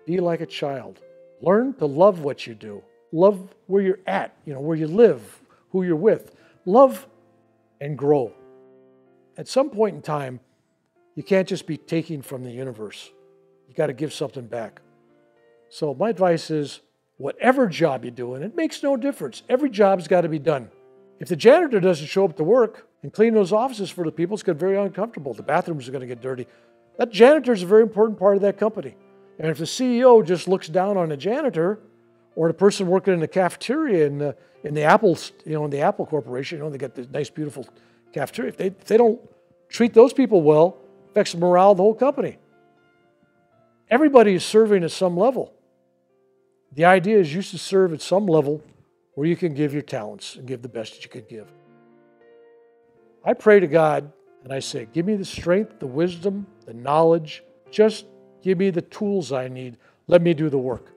Be like a child. Learn to love what you do. Love where you're at, where you live, who you're with. Love and grow. At some point in time, you can't just be taking from the universe. You got to give something back. So my advice is, whatever job you do, and it makes no difference. Every job's got to be done. If the janitor doesn't show up to work and clean those offices for the people, it's going to be very uncomfortable. The bathrooms are going to get dirty. That janitor is a very important part of that company. And if the CEO just looks down on the janitor, or the person working in the cafeteria in the Apple, in the Apple Corporation, they got this nice, beautiful cafeteria. If they don't treat those people well, it affects the morale of the whole company. Everybody is serving at some level. The idea is you should serve at some level where you can give your talents and give the best that you can give. I pray to God and I say, give me the strength, the wisdom, the knowledge. Just give me the tools I need. Let me do the work.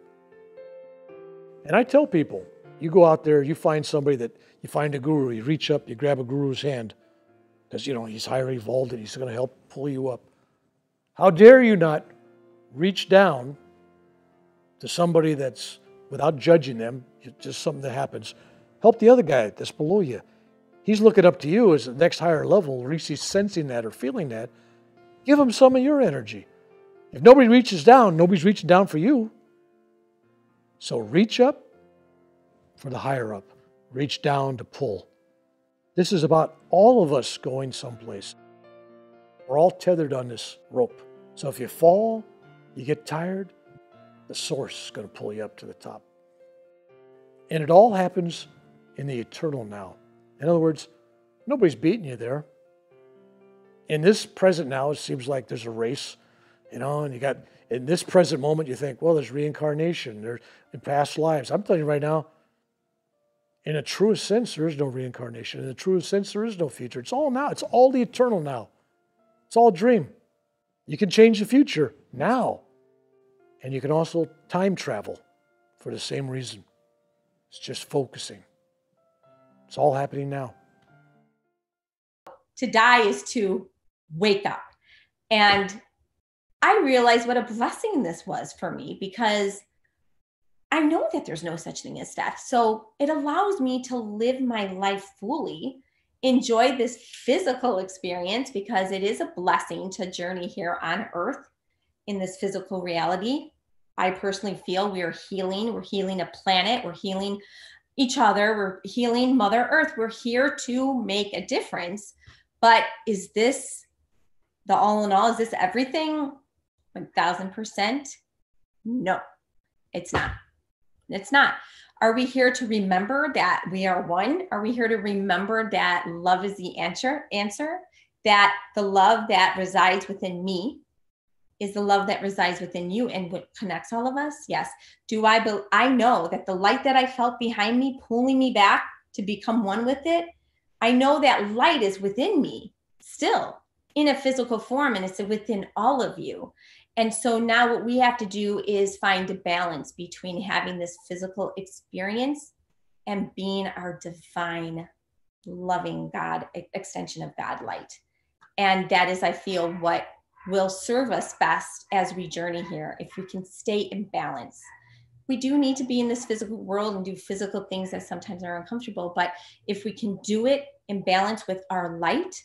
And I tell people, you go out there, you find somebody that, you find a guru, you reach up, you grab a guru's hand because, he's highly evolved and he's going to help pull you up. How dare you not reach down to somebody that's, without judging them, just something that happens. Help the other guy that's below you. He's looking up to you as the next higher level, or at least he's sensing that or feeling that. Give him some of your energy. If nobody reaches down, nobody's reaching down for you. So reach up for the higher up. Reach down to pull. This is about all of us going someplace. We're all tethered on this rope. So if you fall, you get tired, the source is going to pull you up to the top. And it all happens in the eternal now. In other words, nobody's beating you there. In this present now, it seems like there's a race, and you got, in this present moment, you think, well, there's reincarnation, there's in past lives. I'm telling you right now, in a truest sense, there is no reincarnation. In the truest sense, there is no future. It's all now. It's all the eternal now. It's all a dream. You can change the future now. And you can also time travel for the same reason. It's just focusing. It's all happening now. To die is to wake up. And I realized what a blessing this was for me, because I know that there's no such thing as death. So it allows me to live my life fully, enjoy this physical experience, because it is a blessing to journey here on earth in this physical reality. I personally feel we are healing. We're healing a planet. We're healing each other. We're healing Mother Earth. We're here to make a difference. But is this the all in all? Is this everything? 1,000%? No, it's not. It's not. Are we here to remember that we are one? Are we here to remember that love is the answer? That the love that resides within me is the love that resides within you and what connects all of us? Yes. I know that the light that I felt behind me, pulling me back to become one with it, I know that light is within me still in a physical form, and it's within all of you. And so now what we have to do is find a balance between having this physical experience and being our divine, loving God, extension of God light. And that is, I feel, what will serve us best as we journey here. If we can stay in balance. We do need to be in this physical world and do physical things that sometimes are uncomfortable, but if we can do it in balance with our light,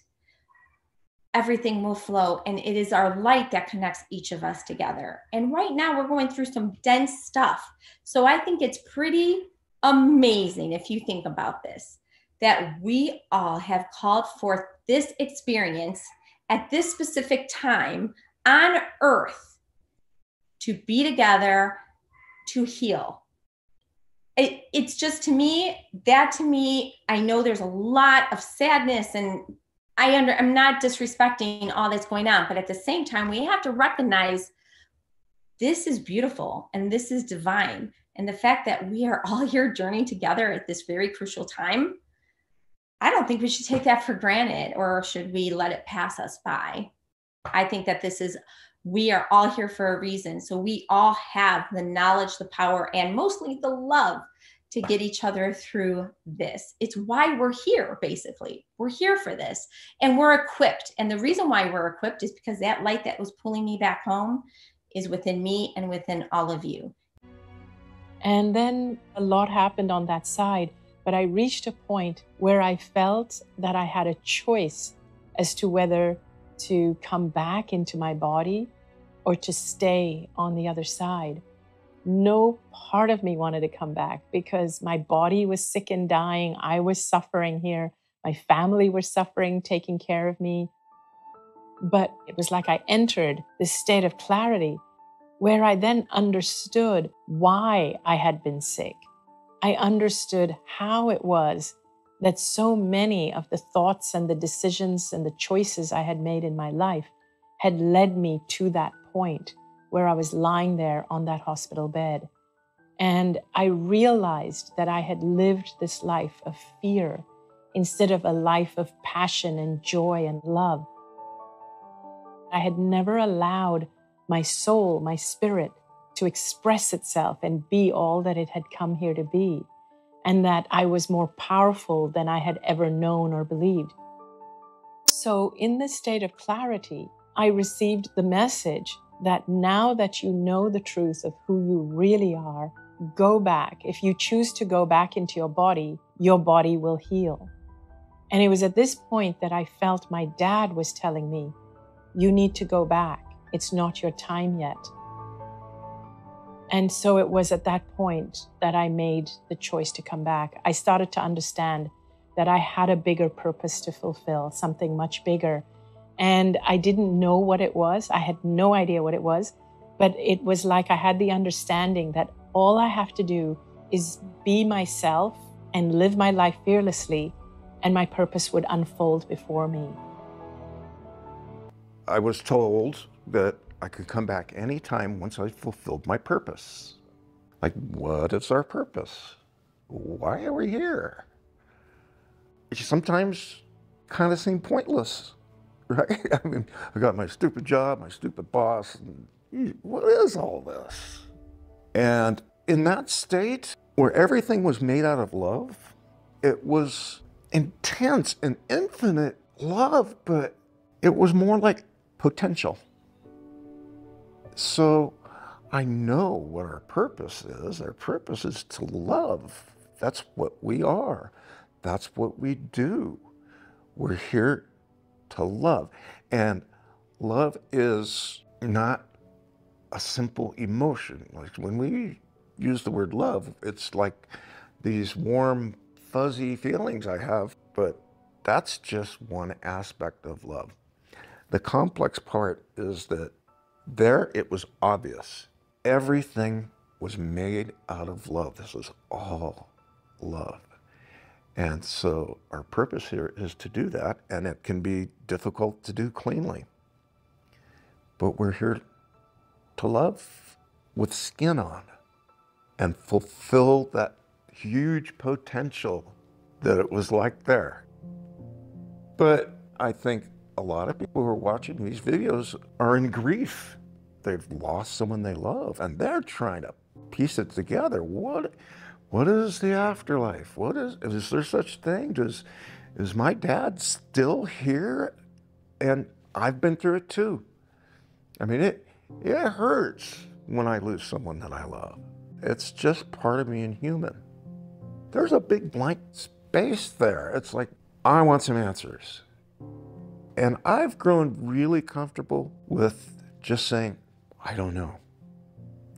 everything will flow. And it is our light that connects each of us together. And right now we're going through some dense stuff. So I think it's pretty amazing, if you think about this, that we all have called forth this experience at this specific time on earth to be together, to heal. It's just, to me, I know there's a lot of sadness, and I'm not disrespecting all that's going on, but at the same time, we have to recognize this is beautiful and this is divine. And the fact that we are all here journeying together at this very crucial time, I don't think we should take that for granted, or should we let it pass us by. I think that we are all here for a reason. So we all have the knowledge, the power, and mostly the love to get each other through this. It's why we're here, basically. We're here for this, and we're equipped. And the reason why we're equipped is because that light that was pulling me back home is within me and within all of you. And then a lot happened on that side, but I reached a point where I felt that I had a choice as to whether to come back into my body or to stay on the other side. No part of me wanted to come back because my body was sick and dying. I was suffering here. My family was suffering, taking care of me. But it was like I entered this state of clarity where I then understood why I had been sick. I understood how it was that so many of the thoughts and the decisions and the choices I had made in my life had led me to that point where I was lying there on that hospital bed. And I realized that I had lived this life of fear instead of a life of passion and joy and love. I had never allowed my soul, my spirit, to express itself and be all that it had come here to be, and that I was more powerful than I had ever known or believed. So in this state of clarity, I received the message that now that you know the truth of who you really are, go back. If you choose to go back into your body will heal. And it was at this point that I felt my dad was telling me, you need to go back. It's not your time yet. And so it was at that point that I made the choice to come back. I started to understand that I had a bigger purpose to fulfill, something much bigger. And I didn't know what it was. I had no idea what it was, but it was like I had the understanding that all I have to do is be myself and live my life fearlessly, and my purpose would unfold before me. I was told that I could come back anytime once I fulfilled my purpose. Like, what is our purpose? Why are we here? It sometimes kind of seemed pointless, right? I mean, I got my stupid job, my stupid boss, and what is all this? And in that state where everything was made out of love, it was intense and infinite love, but it was more like potential. So I know what our purpose is. Our purpose is to love. That's what we are. That's what we do. We're here to love. And love is not a simple emotion. Like when we use the word love, it's like these warm, fuzzy feelings I have, but that's just one aspect of love. The complex part is that there it was obvious. Everything was made out of love. This was all love. And so our purpose here is to do that, and it can be difficult to do cleanly. But we're here to love with skin on and fulfill that huge potential that it was like there. But I think a lot of people who are watching these videos are in grief. They've lost someone they love, and they're trying to piece it together. What is the afterlife? Is there such thing? Is my dad still here? And I've been through it too. I mean, it hurts when I lose someone that I love. It's just part of being human. There's a big blank space there. It's like, I want some answers. And I've grown really comfortable with just saying, I don't know.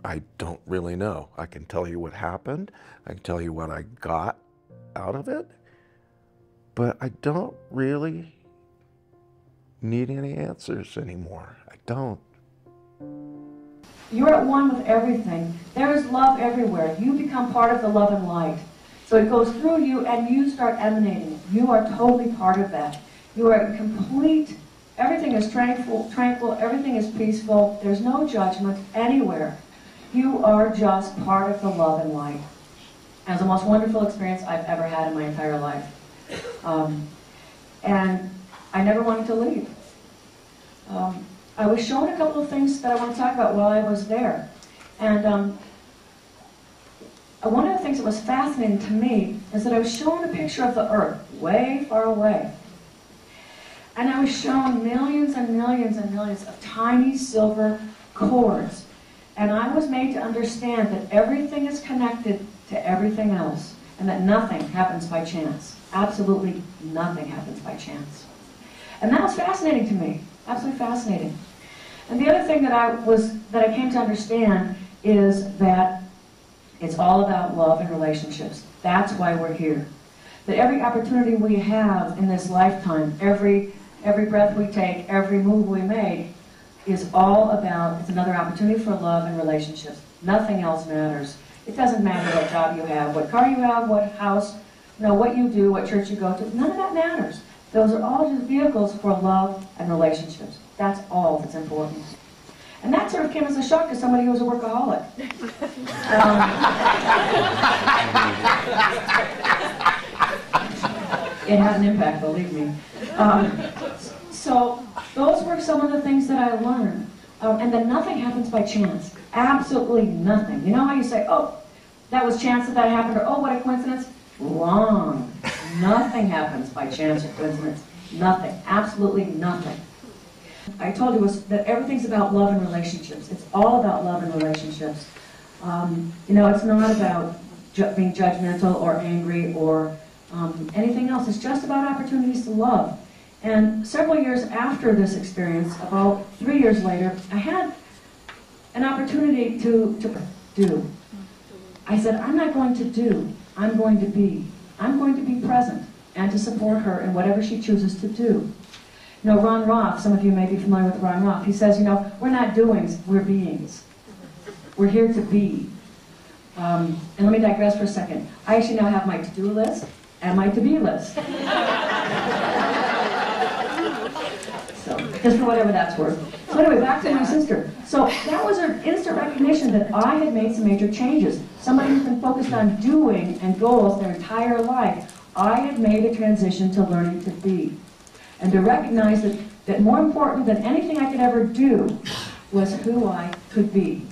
I don't really know. I can tell you what happened. I can tell you what I got out of it. But I don't really need any answers anymore. I don't. You're at one with everything. There is love everywhere. You become part of the love and light. So it goes through you and you start emanating. You are totally part of that. You are complete. Everything is tranquil, everything is peaceful. There's no judgment anywhere. You are just part of the love and light. And it's the most wonderful experience I've ever had in my entire life. And I never wanted to leave. I was shown a couple of things that I want to talk about while I was there. And one of the things that was fascinating to me is that I was shown a picture of the Earth way far away. And I was shown millions and millions and millions of tiny silver cords And I was made to understand that everything is connected to everything else, and that nothing happens by chance. Absolutely nothing happens by chance. And that was fascinating to me, absolutely fascinating. And the other thing that I came to understand is that it's all about love and relationships. That's why we're here. That every opportunity we have in this lifetime, every breath we take, every move we make, is all about, it's another opportunity for love and relationships. Nothing else matters. It doesn't matter what job you have, what car you have, what house, what you do, what church you go to. None of that matters. Those are all just vehicles for love and relationships. That's all that's important. And that sort of came as a shock to somebody who was a workaholic. It had an impact, believe me. So those were some of the things that I learned. And then nothing happens by chance. Absolutely nothing. You know how you say, oh, that was chance that happened, or oh, what a coincidence? Wrong. Nothing happens by chance or coincidence. Nothing. Absolutely nothing. I told you that everything's about love and relationships. It's all about love and relationships. It's not about being judgmental or angry or anything else. It's just about opportunities to love. And several years after this experience, about 3 years later, I had an opportunity to do. I said, I'm not going to do, I'm going to be. I'm going to be present and to support her in whatever she chooses to do. Ron Ruff, some of you may be familiar with Ron Ruff, he says, we're not doings, we're beings. We're here to be. And let me digress for a second. I actually now have my to-do list and my to-be list. So, just for whatever that's worth. So anyway, back to my sister. So that was an instant recognition that I had made some major changes. Somebody who's been focused on doing and goals their entire life, I had made a transition to learning to be. And to recognize that more important than anything I could ever do was who I could be.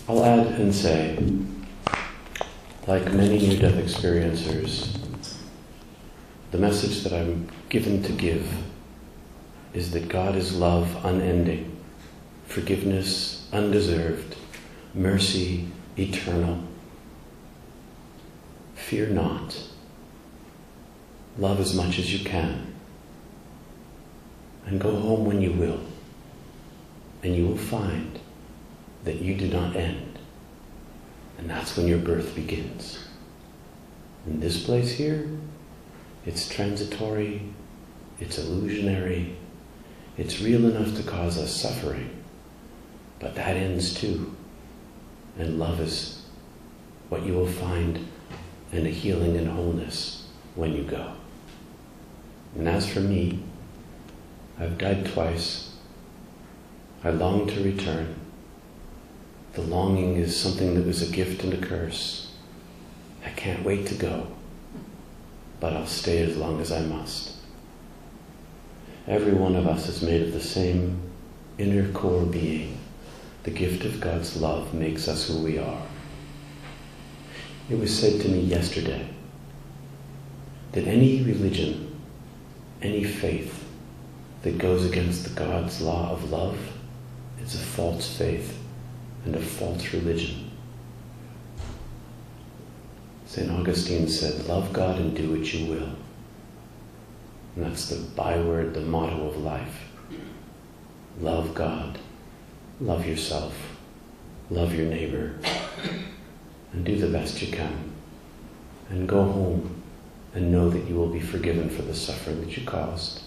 I'll add and say, like many near-death experiencers, the message that I'm given to give is that God is love unending, forgiveness undeserved, mercy eternal. Fear not. Love as much as you can. And go home when you will. And you will find that you do not end. And that's when your birth begins. In this place here, it's transitory, it's illusionary, it's real enough to cause us suffering. But that ends too. And love is what you will find in a healing and wholeness when you go. And as for me, I've died twice. I long to return. The longing is something that was a gift and a curse. I can't wait to go, but I'll stay as long as I must. Every one of us is made of the same inner core being. The gift of God's love makes us who we are. It was said to me yesterday that any religion, any faith that goes against the God's law of love is a false faith and a false religion. St. Augustine said, love God and do what you will. And that's the byword, the motto of life. Love God, love yourself, love your neighbor, and do the best you can. And go home and know that you will be forgiven for the suffering that you caused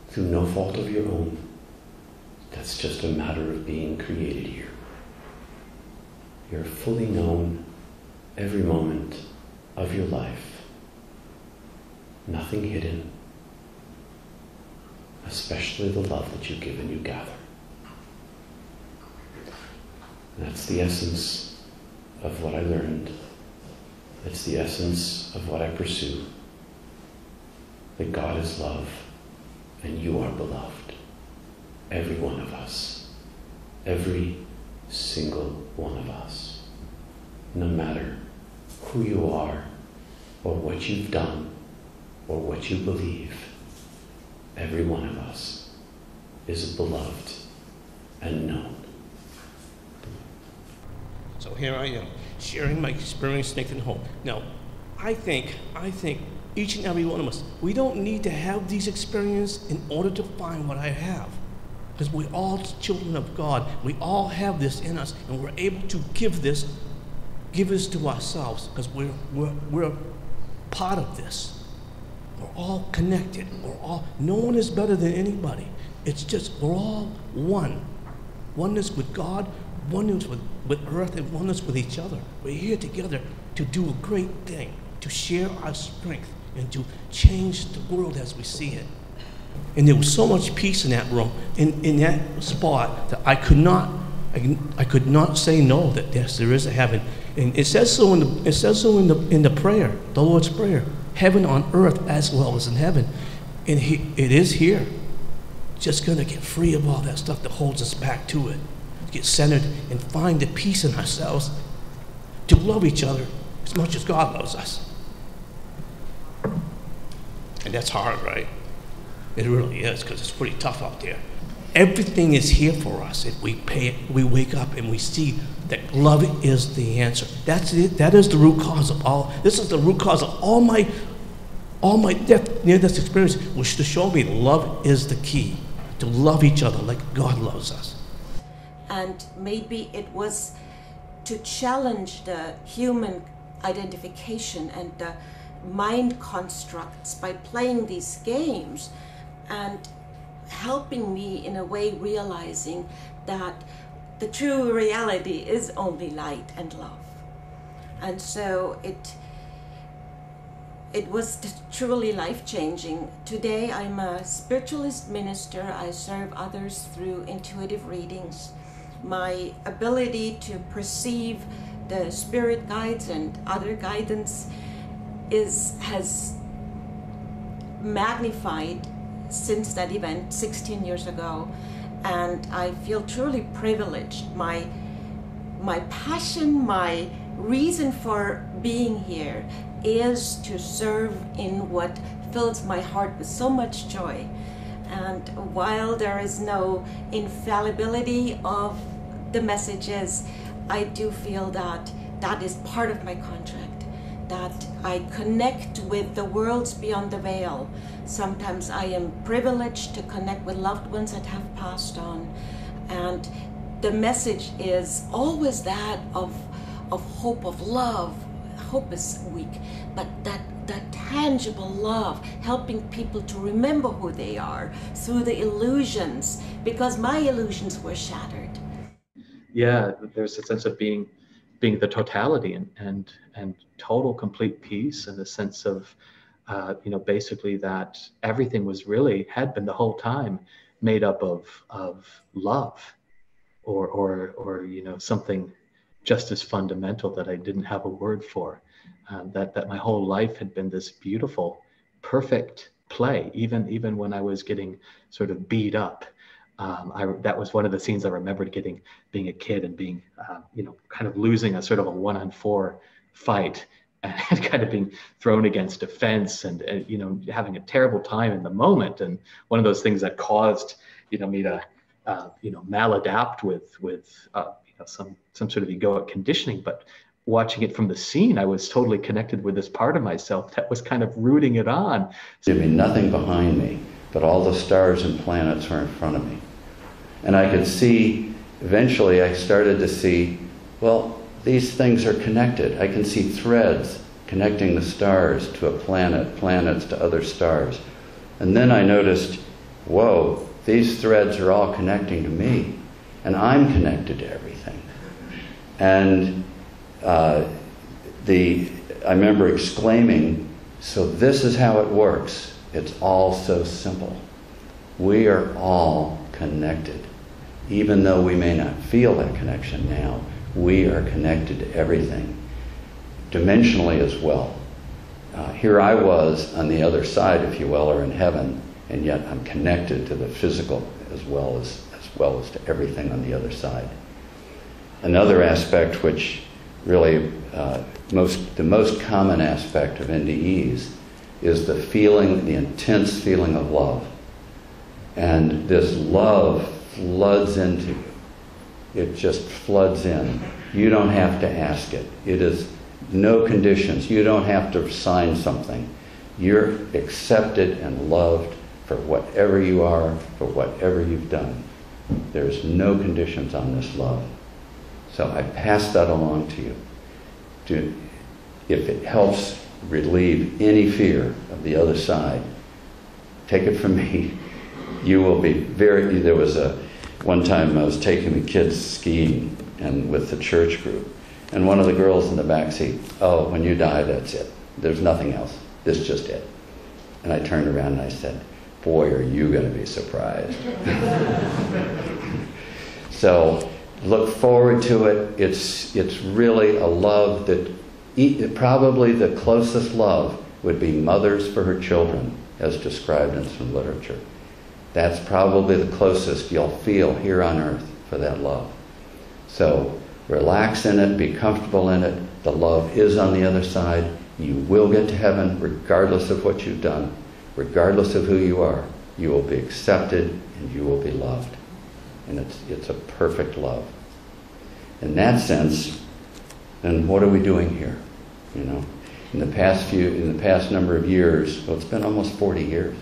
through no fault of your own. That's just a matter of being created here. You're fully known every moment of your life. Nothing hidden, especially the love that you give and you gather. That's the essence of what I learned. It's the essence of what I pursue. That God is love, and you are beloved. Every one of us. Every single one of us. No matter who you are, or what you've done, or what you believe, every one of us is beloved and known. So here I am, sharing my experience taken home. Now, I think each and every one of us, we don't need to have these experiences in order to find what I have. Because we're all children of God. We all have this in us, and we're able to give this to ourselves, because we're part of this. We're all connected. No one is better than anybody. It's just, we're all one. Oneness with God, oneness with earth, and oneness with each other. We're here together to do a great thing, to share our strength, and to change the world as we see it. And there was so much peace in that room, in that spot, that I could not say no, that yes, there is a heaven. And it says so in the prayer, the Lord's Prayer, heaven on earth as well as in heaven. And it is here. Just gonna get free of all that stuff that holds us back to it. Get centered and find the peace in ourselves to love each other as much as God loves us. And that's hard, right? It really is, because it's pretty tough out there. Everything is here for us if we wake up and we see that love is the answer. That's it. That is the root cause of all. This is the root cause of all my near-death experience, was to show me love is the key. To love each other like God loves us. And maybe it was to challenge the human identification and the mind constructs by playing these games, and helping me in a way realizing that the true reality is only light and love. And so it was truly life-changing. Today I'm a spiritualist minister. I serve others through intuitive readings. My ability to perceive the spirit guides and other guidance has magnified since that event 16 years ago, and I feel truly privileged. My passion, my reason for being here is to serve in what fills my heart with so much joy. And while there is no infallibility of the messages, I do feel that that is part of my contract, that I connect with the worlds beyond the veil. Sometimes I am privileged to connect with loved ones that have passed on, and the message is always that of hope, of love. Hope is weak, but that tangible love, helping people to remember who they are through the illusions, because my illusions were shattered. Yeah, there's a sense of being the totality and total complete peace, and a sense of basically that everything had been the whole time made up of love, or something just as fundamental that I didn't have a word for. That my whole life had been this beautiful, perfect play, even when I was getting sort of beat up. That was one of the scenes I remembered being a kid and being, kind of losing a sort of a 1-on-4 fight, and kind of being thrown against a fence, and having a terrible time in the moment. And one of those things that caused, me to, maladapt with some sort of egoic conditioning. But watching it from the scene, I was totally connected with this part of myself that was kind of rooting it on. There'd be nothing behind me, but all the stars and planets were in front of me. And I could see, eventually I started to see, well, these things are connected. I can see threads connecting the stars to a planet, planets to other stars. And then I noticed, whoa, these threads are all connecting to me, and I'm connected to everything. And I remember exclaiming, so this is how it works. It's all so simple. We are all connected. Even though we may not feel that connection now, we are connected to everything, dimensionally as well. Here I was on the other side, if you will, or in heaven, and yet I'm connected to the physical as well as to everything on the other side. Another aspect, which really the most common aspect of NDEs, is the feeling, the intense feeling of love. And this love floods into you It just floods in. You don't have to ask it. It is no conditions. You don't have to sign something. You're accepted and loved for whatever you are, for whatever you've done. There's no conditions on this love. So I pass that along to you. If it helps relieve any fear of the other side, take it from me. You will be very, there was one time I was taking the kids skiing and with the church group, and one of the girls in the back seat, oh, when you die, that's it. There's nothing else. This is just it. And I turned around and I said, boy, are you going to be surprised. So look forward to it. It's really a love that probably the closest love would be mothers for her children, as described in some literature. That's probably the closest you'll feel here on earth for that love. So relax in it, be comfortable in it. The love is on the other side. You will get to heaven regardless of what you've done, regardless of who you are. You will be accepted and you will be loved. And it's a perfect love. In that sense, then what are we doing here? You know, in the past number of years, well, it's been almost 40 years.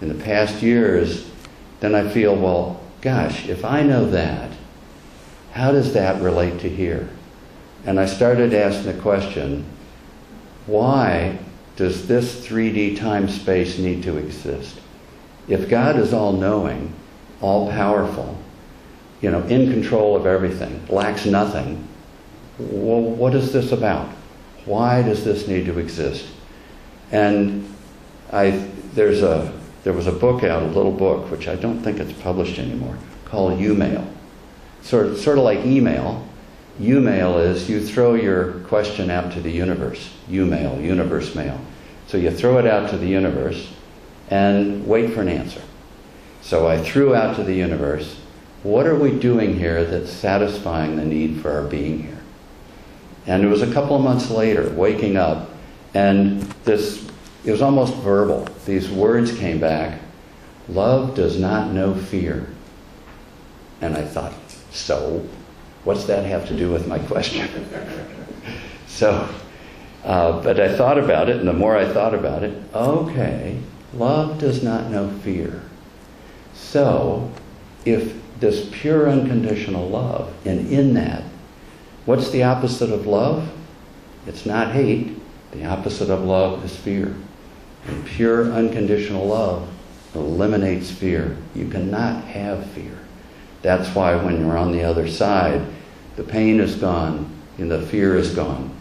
In the past years, then I feel, well, gosh, if I know that, how does that relate to here? And I started asking the question, why does this 3D time-space need to exist? If God is all-knowing, all-powerful, you know, in control of everything, lacks nothing, well, what is this about? Why does this need to exist? And there was a book out, a little book, which I don't think it's published anymore, called U-Mail. Sort of like email. U-Mail is you throw your question out to the universe. U-Mail, universe mail. So you throw it out to the universe and wait for an answer. So I threw out to the universe, what are we doing here that's satisfying the need for our being here? And it was a couple of months later, waking up, and it was almost verbal. These words came back, love does not know fear. And I thought, so, what's that have to do with my question? But I thought about it, and the more I thought about it, okay, love does not know fear. So, if this pure unconditional love, and in that, what's the opposite of love? It's not hate. The opposite of love is fear. And pure unconditional love eliminates fear. You cannot have fear. That's why when you're on the other side, the pain is gone and the fear is gone.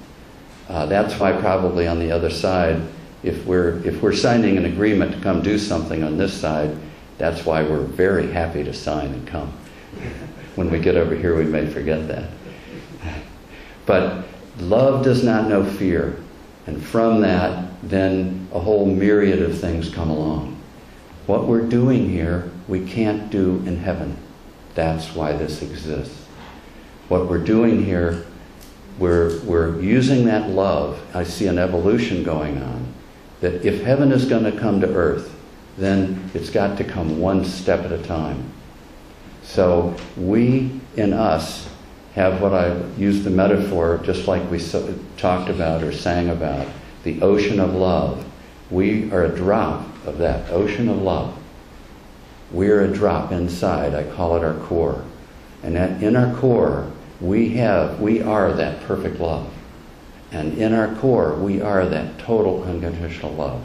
That's why probably on the other side, if we're signing an agreement to come do something on this side, that's why we're very happy to sign and come. When we get over here, we may forget that. But love does not know fear. And from that, then a whole myriad of things come along. What we're doing here, we can't do in heaven. That's why this exists. What we're doing here, we're using that love. I see an evolution going on. That if heaven is going to come to earth, then it's got to come one step at a time. So we, in us, have what I used the metaphor, just like we talked about or sang about, the ocean of love. We are a drop of that ocean of love. We're a drop inside. I call it our core. And that in our core, we are that perfect love. And in our core, we are that total unconditional love.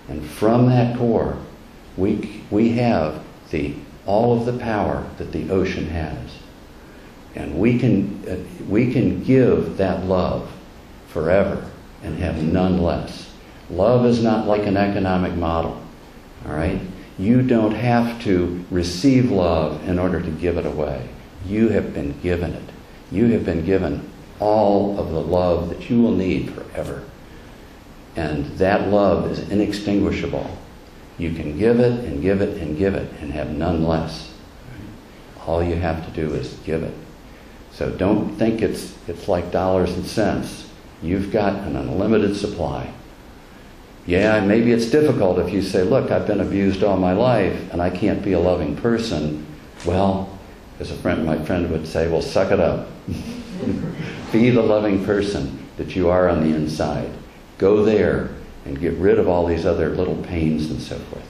And from that core, we have all of the power that the ocean has. And we can give that love forever and have none less. Love is not like an economic model, all right? You don't have to receive love in order to give it away. You have been given it. You have been given all of the love that you will need forever. And that love is inextinguishable. You can give it and give it and give it and have none less. All you have to do is give it. So don't think it's like dollars and cents. You've got an unlimited supply. Yeah, maybe it's difficult if you say, look, I've been abused all my life and I can't be a loving person. Well, as my friend would say, well, suck it up. Be the loving person that you are on the inside. Go there and get rid of all these other little pains and so forth.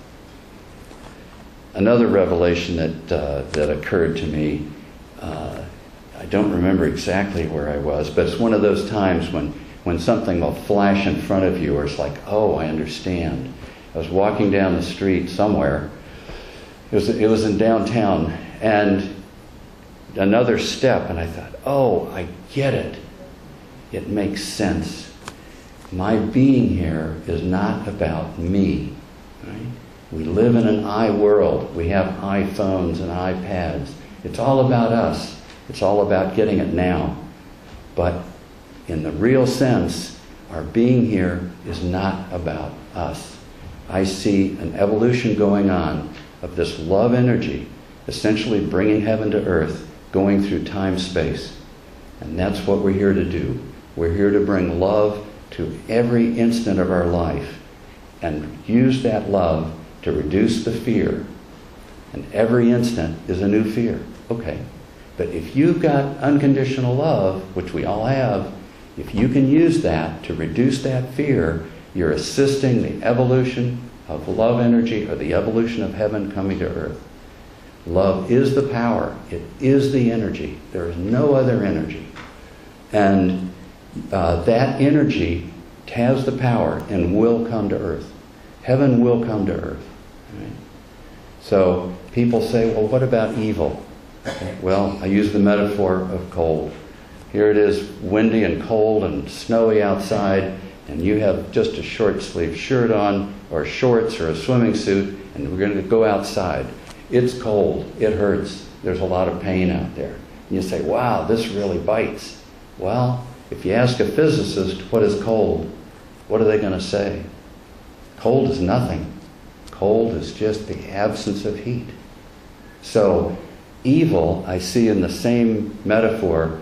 Another revelation that occurred to me, I don't remember exactly where I was, but it's one of those times when something will flash in front of you, or it's like, oh, I understand. I was walking down the street somewhere. It was in downtown, and another step, and I thought, oh, I get it. It makes sense. My being here is not about me. Right? We live in an I world. We have iPhones and iPads. It's all about us. It's all about getting it now. But in the real sense, our being here is not about us. I see an evolution going on of this love energy, essentially bringing heaven to earth, going through time-space. And that's what we're here to do. We're here to bring love to every instant of our life and use that love to reduce the fear. And every instant is a new fear. Okay. But if you've got unconditional love, which we all have, if you can use that to reduce that fear, you're assisting the evolution of love energy, or the evolution of heaven coming to earth. Love is the power. It is the energy. There is no other energy. And that energy has the power and will come to earth. Heaven will come to earth. Right? So people say, well, what about evil? Well, I use the metaphor of cold. Here it is, windy and cold and snowy outside, and you have just a short sleeve shirt on, or shorts, or a swimming suit, and we're going to go outside. It's cold. It hurts. There's a lot of pain out there. And you say, wow, this really bites. Well, if you ask a physicist what is cold, what are they going to say? Cold is nothing. Cold is just the absence of heat. So evil, I see in the same metaphor,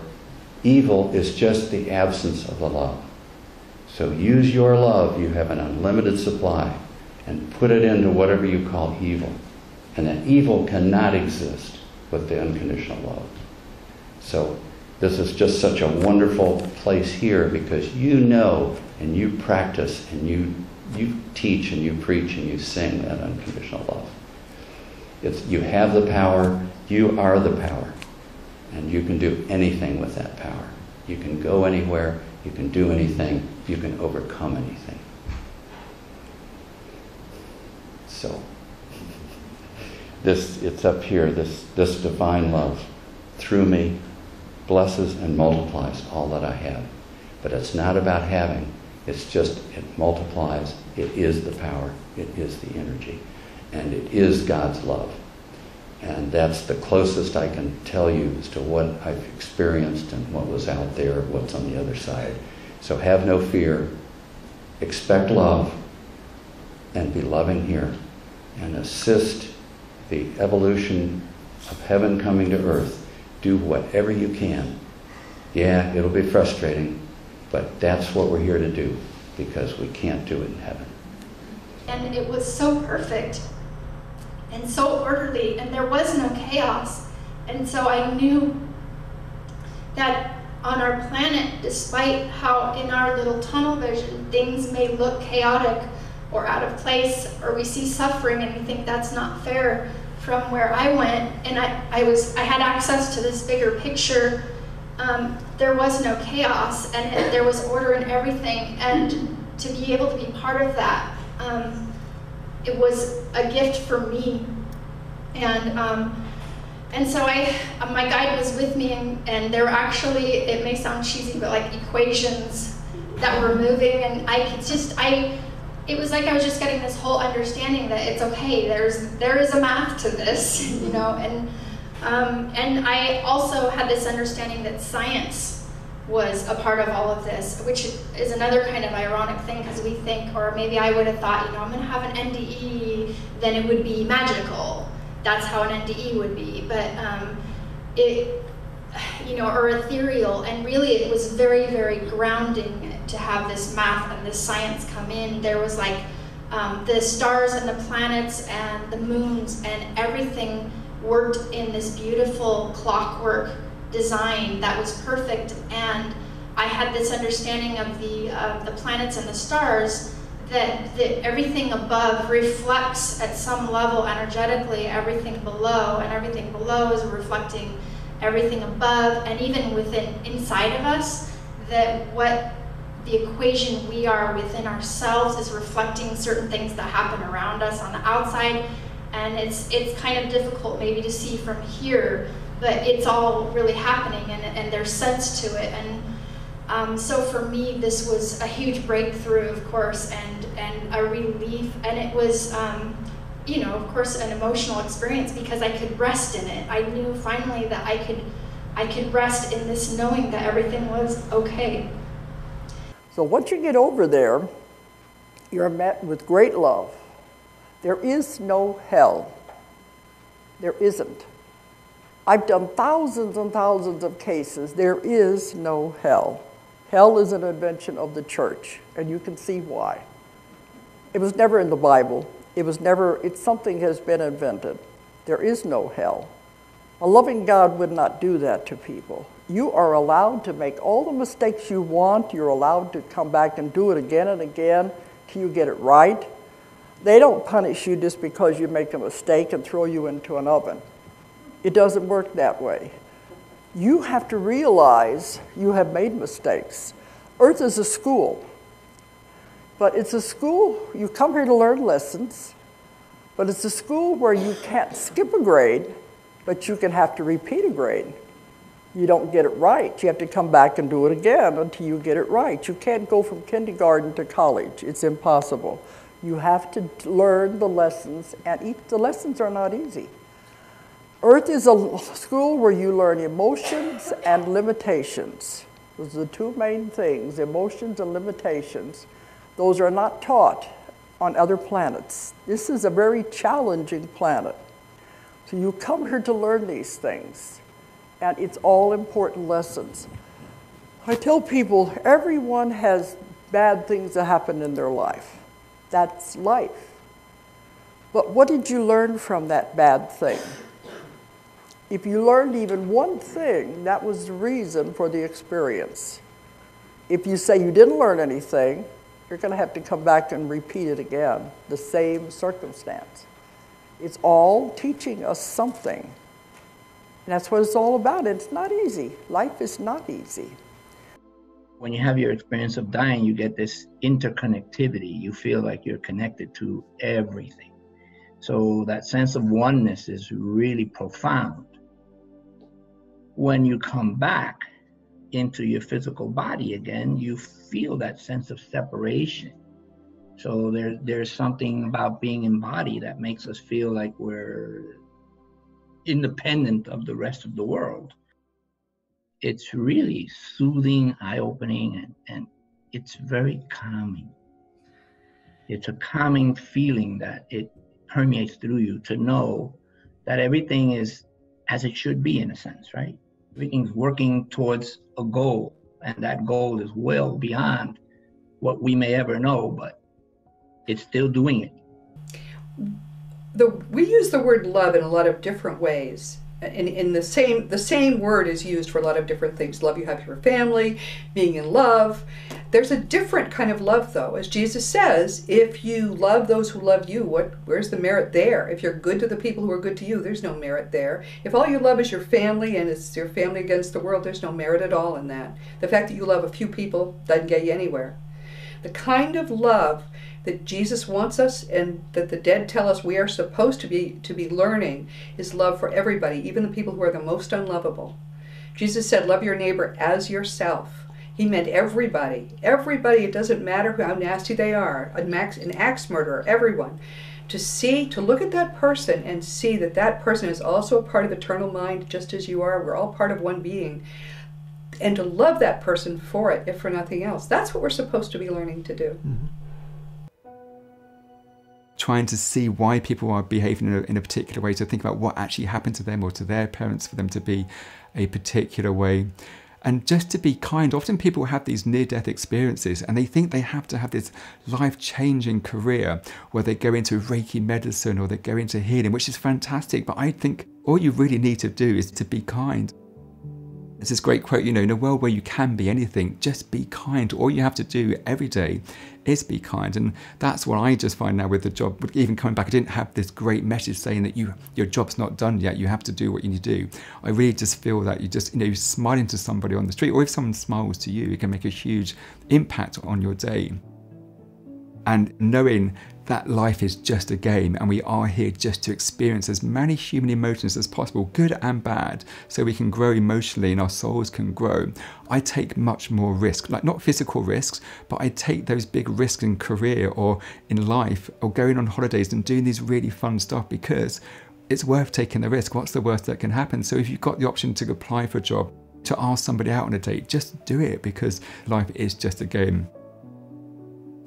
evil is just the absence of the love. So use your love, you have an unlimited supply, and put it into whatever you call evil. And that evil cannot exist with the unconditional love. So this is just such a wonderful place here, because you know and you practice and you teach and you preach and you sing that unconditional love. You have the power, you are the power, and you can do anything with that power. You can go anywhere, you can do anything, you can overcome anything. So, it's up here, this divine love through me blesses and multiplies all that I have. But it's not about having, it's just, it multiplies, it is the power, it is the energy, and it is God's love. And that's the closest I can tell you as to what I've experienced and what was out there, what's on the other side. So have no fear, expect love, and be loving here, and assist the evolution of heaven coming to earth. Do whatever you can. Yeah, it'll be frustrating, but that's what we're here to do, because we can't do it in heaven. And it was so perfect and so orderly, and there was no chaos. And so I knew that on our planet, despite how in our little tunnel vision things may look chaotic or out of place, or we see suffering and we think that's not fair, from where I went, and I had access to this bigger picture, there was no chaos, and there was order in everything. And to be able to be part of that, it was a gift for me. And so my guide was with me, and there were actually, it may sound cheesy, but like equations that were moving, and it was like I was just getting this whole understanding that it's okay. There is a math to this, you know, and I also had this understanding that science was a part of all of this, which is another kind of ironic thing, because we think, or maybe I would have thought, you know, I'm going to have an NDE, then it would be magical. That's how an NDE would be, but it, you know, or ethereal, and really it was very, very grounding to have this math and this science come in. There was like the stars and the planets and the moons and everything worked in this beautiful clockwork design that was perfect, and I had this understanding of the planets and the stars, that everything above reflects at some level energetically everything below, and everything below is reflecting everything above, and even within inside of us, that what the equation we are within ourselves is reflecting certain things that happen around us on the outside. And it's kind of difficult maybe to see from here, but it's all really happening, and there's sense to it. And so for me, this was a huge breakthrough, of course, and a relief. And it was, you know, of course, an emotional experience, because I could rest in it. I knew finally that I could rest in this knowing that everything was okay. So once you get over there, you're met with great love. There is no hell. There isn't. I've done thousands and thousands of cases. There is no hell. Hell is an invention of the church, and you can see why. It was never in the Bible. It's something has been invented. There is no hell. A loving God would not do that to people. You are allowed to make all the mistakes you want. You're allowed to come back and do it again and again till you get it right. They don't punish you just because you make a mistake and throw you into an oven. It doesn't work that way. You have to realize you have made mistakes. Earth is a school, but it's a school, you come here to learn lessons, but it's a school where you can't skip a grade, but you can have to repeat a grade. You don't get it right. You have to come back and do it again until you get it right. You can't go from kindergarten to college. It's impossible. You have to learn the lessons, and the lessons are not easy. Earth is a school where you learn emotions and limitations. Those are the two main things, emotions and limitations. Those are not taught on other planets. This is a very challenging planet. So you come here to learn these things, and it's all important lessons. I tell people, everyone has bad things that happen in their life. That's life. But what did you learn from that bad thing? If you learned even one thing, that was the reason for the experience. If you say you didn't learn anything, you're going to have to come back and repeat it again, the same circumstance. It's all teaching us something. And that's what it's all about. It's not easy. Life is not easy. When you have your experience of dying, you get this interconnectivity. You feel like you're connected to everything. So that sense of oneness is really profound. When you come back into your physical body again, you feel that sense of separation. So there's something about being in body that makes us feel like we're independent of the rest of the world. It's really soothing, eye-opening, and it's very calming. It's a calming feeling that it permeates through you to know that everything is as it should be, in a sense, right? Everything's working towards a goal, and that goal is well beyond what we may ever know, but it's still doing it. We use the word love in a lot of different ways. In the same word is used for a lot of different things. Love you have for your family, being in love. There's a different kind of love, though. As Jesus says, if you love those who love you, where's the merit there? If you're good to the people who are good to you, there's no merit there. If all you love is your family and it's your family against the world, there's no merit at all in that. The fact that you love a few people doesn't get you anywhere. The kind of love that Jesus wants us and that the dead tell us we are supposed to be learning is love for everybody, even the people who are the most unlovable. Jesus said, love your neighbor as yourself. He meant everybody. Everybody, it doesn't matter how nasty they are, an axe murderer, everyone. To look at that person and see that that person is also a part of eternal mind just as you are. We're all part of one being. And to love that person for it, if for nothing else. That's what we're supposed to be learning to do. Mm-hmm. Trying to see why people are behaving in a particular way, to think about what actually happened to them or to their parents for them to be a particular way. And just to be kind. Often people have these near-death experiences and they think they have to have this life-changing career where they go into Reiki medicine or they go into healing, which is fantastic. But I think all you really need to do is to be kind. There's this great quote, you know, in a world where you can be anything, just be kind. All you have to do every day is be kind. And that's what I just find now with the job. Even coming back, I didn't have this great message saying that your job's not done yet. You have to do what you need to do. I really just feel that you just, you know, smiling to somebody on the street, or if someone smiles to you, it can make a huge impact on your day. And knowing that life is just a game and we are here just to experience as many human emotions as possible, good and bad, so we can grow emotionally and our souls can grow. I take much more risk, like not physical risks, but I take those big risks in career or in life or going on holidays and doing these really fun stuff because it's worth taking the risk. What's the worst that can happen? So if you've got the option to apply for a job, to ask somebody out on a date, just do it because life is just a game.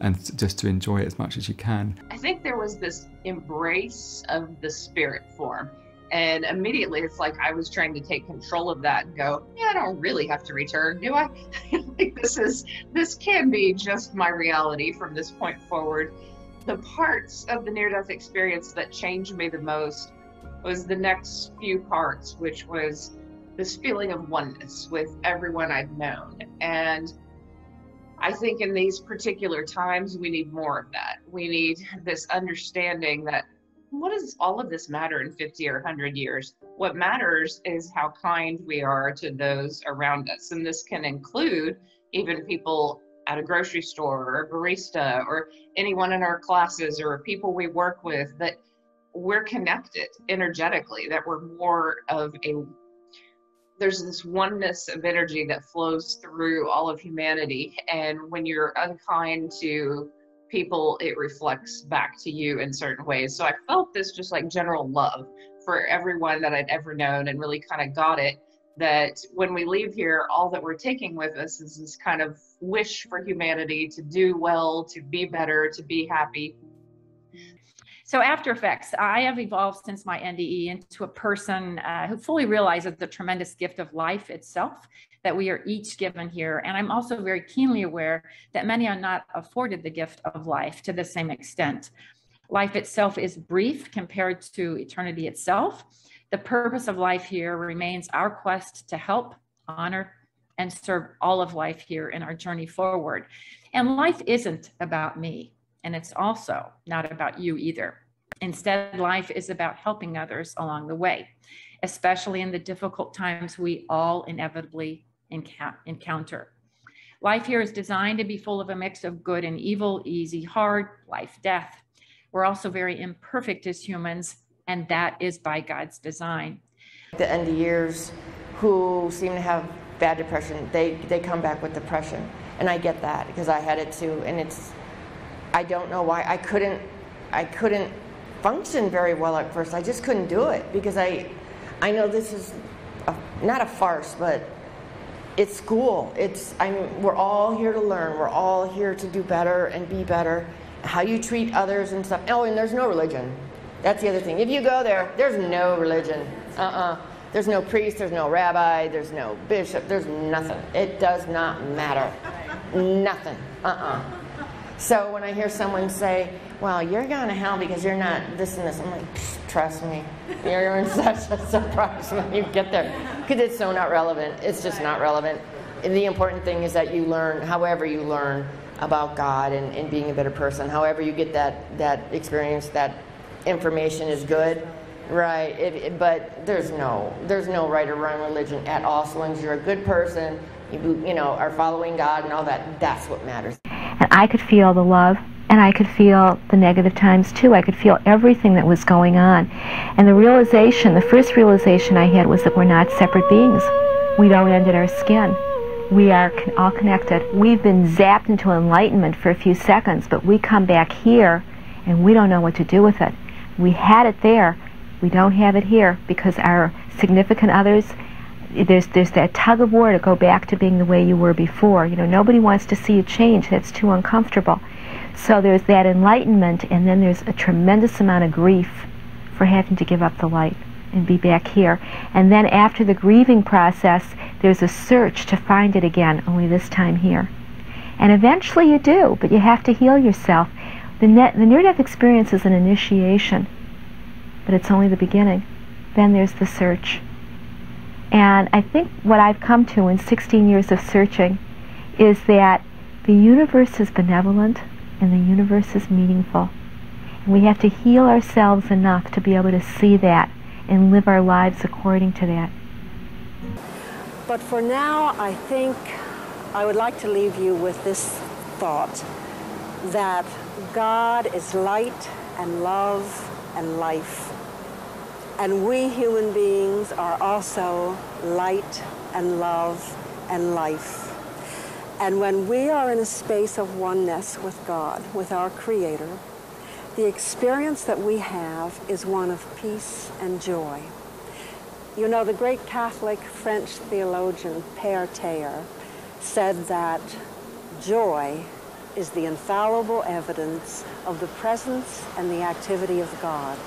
And just to enjoy it as much as you can. I think there was this embrace of the spirit form. And immediately it's like I was trying to take control of that and go, yeah, I don't really have to return, do I? I think this can be just my reality from this point forward. The parts of the near-death experience that changed me the most was the next few parts, which was this feeling of oneness with everyone I've known. And I think in these particular times, we need more of that. We need this understanding that what does all of this matter in 50 or 100 years? What matters is how kind we are to those around us. And this can include even people at a grocery store or a barista or anyone in our classes or people we work with, that we're connected energetically, that we're more of there's this oneness of energy that flows through all of humanity. And when you're unkind to people, it reflects back to you in certain ways. So I felt this just like general love for everyone that I'd ever known and really kind of got it, that when we leave here, all that we're taking with us is this kind of wish for humanity to do well, to be better, to be happy. So after effects, I have evolved since my NDE into a person who fully realizes the tremendous gift of life itself that we are each given here. And I'm also very keenly aware that many are not afforded the gift of life to the same extent. Life itself is brief compared to eternity itself. The purpose of life here remains our quest to help, honor, and serve all of life here in our journey forward. And life isn't about me. And it's also not about you either. Instead, life is about helping others along the way, especially in the difficult times we all inevitably encounter. Life here is designed to be full of a mix of good and evil, easy, hard, life, death. We're also very imperfect as humans, and that is by God's design. The NDEers who seem to have bad depression, they come back with depression. And I get that because I had it too. And I don't know why. I couldn't function very well at first. I just couldn't do it because I know this is not a farce, but it's school. We're all here to learn. We're all here to do better and be better. How you treat others and stuff. Oh, and there's no religion. That's the other thing. If you go there, there's no religion. There's no priest, there's no rabbi, there's no bishop, there's nothing. It does not matter. Nothing. So when I hear someone say, well, you're going to hell because you're not this and this, I'm like, trust me, you're in such a surprise when you get there. Because it's so not relevant. It's just not relevant. And the important thing is that you learn, however you learn about God and being a better person, however you get that experience, that information is good, right? But there's no right or wrong religion at all. So long as you're a good person, you know, are following God and all that, that's what matters. And I could feel the love, and I could feel the negative times too. I could feel everything that was going on. And the first realization I had was that we're not separate beings. We don't end at our skin. We are all connected. We've been zapped into enlightenment for a few seconds, but we come back here and we don't know what to do with it. We had it there. We don't have it here because our significant others, there's that tug of war to go back to being the way you were before. You know, nobody wants to see you change. That's too uncomfortable. So there's that enlightenment, and then there's a tremendous amount of grief for having to give up the light and be back here. And then after the grieving process, there's a search to find it again, only this time here. And eventually you do, but you have to heal yourself. The near-death experience is an initiation, but it's only the beginning. Then there's the search. And I think what I've come to in 16 years of searching is that the universe is benevolent and the universe is meaningful. And we have to heal ourselves enough to be able to see that and live our lives according to that. But for now, I think I would like to leave you with this thought, that God is light and love and life. And we human beings are also light and love and life. And when we are in a space of oneness with God, with our Creator, the experience that we have is one of peace and joy. You know, the great Catholic French theologian Père Teilhard said that joy is the infallible evidence of the presence and the activity of God.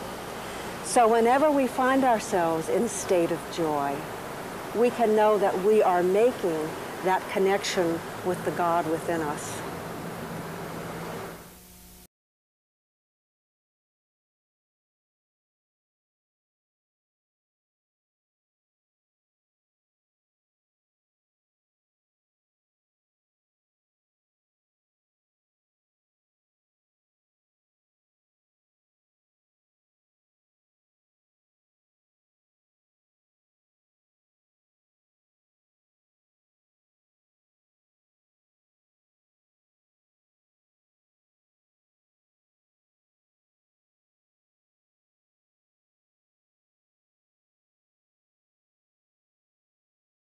So whenever we find ourselves in a state of joy, we can know that we are making that connection with the God within us.